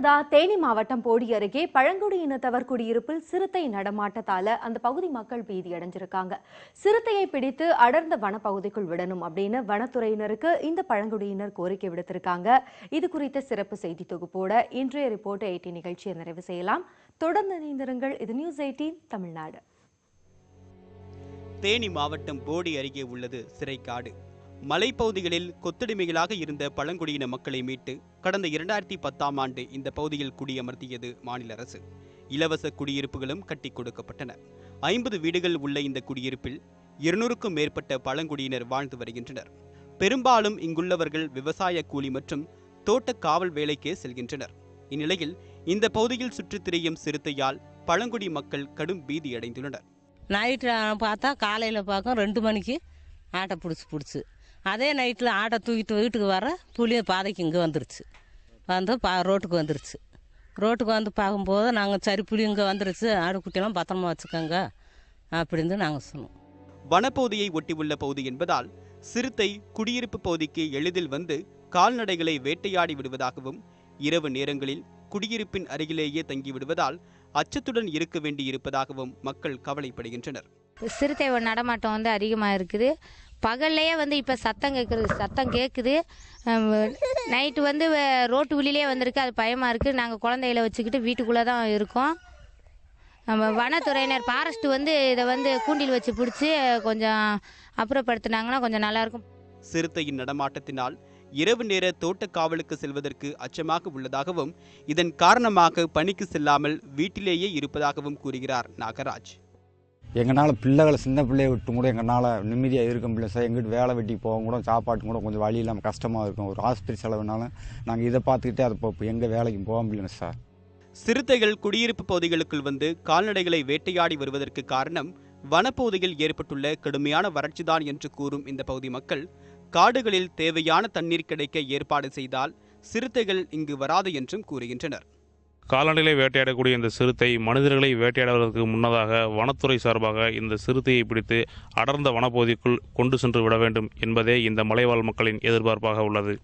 அடுத்ததா தேனி மாவட்டம் போடி அருகே பழங்குடியினத்தவர் குடியிருப்பில் சிறுத்தை நடமாட்டத்தால அந்த பகுதி மக்கள் பீதி அடைஞ்சிருக்காங்க. சிறுத்தையை பிடித்து அடர்ந்த வனப்பகுதிக்குள் விடணும் அப்படின்னு வனத்துறையினருக்கு இந்த பழங்குடியினர் கோரிக்கை விடுத்திருக்காங்க. இது குறித்த சிறப்பு செய்தி தொகுப்போட இன்றைய ரிப்போர்ட் 18 நிகழ்ச்சியை நிறைவு செய்யலாம். தொடர்ந்து இணைந்திருங்கள். இது நியூஸ் 18 தமிழ்நாடு. தேனி மாவட்டம் போடி அருகே உள்ளது சிறைக்காடு. மலைப்பகுதிகளில் கொத்தடிமைகளாக இருந்த பழங்குடியின மக்களை மீட்டு கடந்த 2010ஆம் ஆண்டு இந்த பகுதியில் குடியமர்த்தியது மாநில அரசு. இலவச குடியிருப்புகளும் கட்டி கொடுக்கப்பட்டன. 50 வீடுகள் உள்ள இந்த குடியிருப்பில் 200க்கும் மேற்பட்ட பழங்குடியினர் வாழ்ந்து வருகின்றனர். பெரும்பாலும் இங்குள்ளவர்கள் விவசாய கூலி மற்றும் தோட்ட காவல் வேலைக்கே செல்கின்றனர். இந்நிலையில் இந்த பகுதியில் சுற்றித் திரியும் சிறுத்தையால் பழங்குடி மக்கள் கடும் பீதி அடைந்துள்ளனர். நைட்டு பார்த்தா காலையில் பார்க்க 2 மணிக்கு ஆட்டை பிடிச்சி அதே நைட்டில் ஆட்டை தூக்கிட்டு வீட்டுக்கு வர புளிய பாதைக்கு இங்கே வந்துருச்சு. ரோட்டுக்கு வந்துருச்சு. ரோட்டுக்கு வந்து பார்க்கும்போது நாங்கள் சரி புளி இங்கே வந்துருச்சு, ஆடுக்குட்டியெல்லாம் பத்திரமா வச்சுக்கோங்க அப்படின்னு நாங்கள் சொன்னோம். வனப்பகுதியை ஒட்டியுள்ள பகுதி என்பதால் சிறுத்தை குடியிருப்பு பகுதிக்கு எளிதில் வந்து கால்நடைகளை வேட்டையாடி விடுவதாகவும் இரவு நேரங்களில் குடியிருப்பின் அருகிலேயே தங்கிவிடுவதால் அச்சத்துடன் இருக்க வேண்டி இருப்பதாகவும் மக்கள் கவலைப்படுகின்றனர். சிறுத்தை நடமாட்டம் வந்து அதிகமாக இருக்குது. பகல்லையே வந்து இப்போ சத்தம் கேட்குது. நைட்டு வந்து ரோட்டு வெளியிலே வந்திருக்கு. அது பயமாக இருக்குது. நாங்கள் குழந்தைகளை வச்சுக்கிட்டு வீட்டுக்குள்ளே தான் இருக்கோம். வனத்துறையினர் ஃபாரஸ்ட் வந்து இதை வந்து கூண்டில் வச்சு பிடிச்சி கொஞ்சம் அப்புறப்படுத்தினாங்கன்னா கொஞ்சம் நல்லாயிருக்கும். சிறுத்தையின் நடமாட்டத்தினால் இரவு நேர தோட்ட காவலுக்கு செல்வதற்கு அச்சமாக உள்ளதாகவும் இதன் காரணமாக பணிக்கு செல்லாமல் வீட்டிலேயே இருப்பதாகவும் கூறுகிறார் நாகராஜ். எங்களால் பிள்ளைகளை சின்ன பிள்ளையை விட்டு கூட எங்களால் நிம்மதியாக இருக்க முடியல சார். எங்கிட்ட வேலை வெட்டி போக கூட சாப்பாட்டு கூட கொஞ்சம் வழி இல்லாமல் கஷ்டமாக இருக்கும். ஒரு ஆஸ்பத்திரி செலவுனாலும் நாங்கள் இதை பார்த்துக்கிட்டே அதை எங்கள் வேலைக்கு போக முடியல சார். சிறுத்தைகள் குடியிருப்பு பகுதிகளுக்குள் வந்து கால்நடைகளை வேட்டையாடி வருவதற்கு காரணம் வனப்பகுதியில் ஏற்பட்டுள்ள கடுமையான வறட்சிதான் என்று கூறும் இந்த பகுதி மக்கள் காடுகளில் தேவையான தண்ணீர் கிடைக்க ஏற்பாடு செய்தால் சிறுத்தைகள் இங்கு வராது என்றும் கூறுகின்றனர். கால்நடைகளை வேட்டையாடக்கூடிய இந்த சிறுத்தை மனிதர்களை வேட்டையாடுவதற்கு முன்னதாக வனத்துறை சார்பாக இந்த சிறுத்தையை பிடித்து அடர்ந்த வனப்பகுதிக்குள் கொண்டு சென்று விட வேண்டும் என்பதே இந்த மலைவாழ் மக்களின் எதிர்பார்ப்பாக உள்ளது.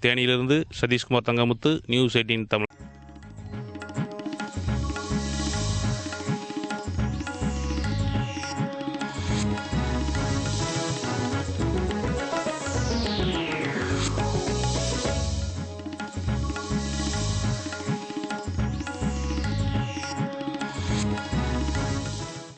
தேனியிலிருந்து சதீஷ்குமார் தங்கமுத்து, நியூஸ் 18 தமிழ்.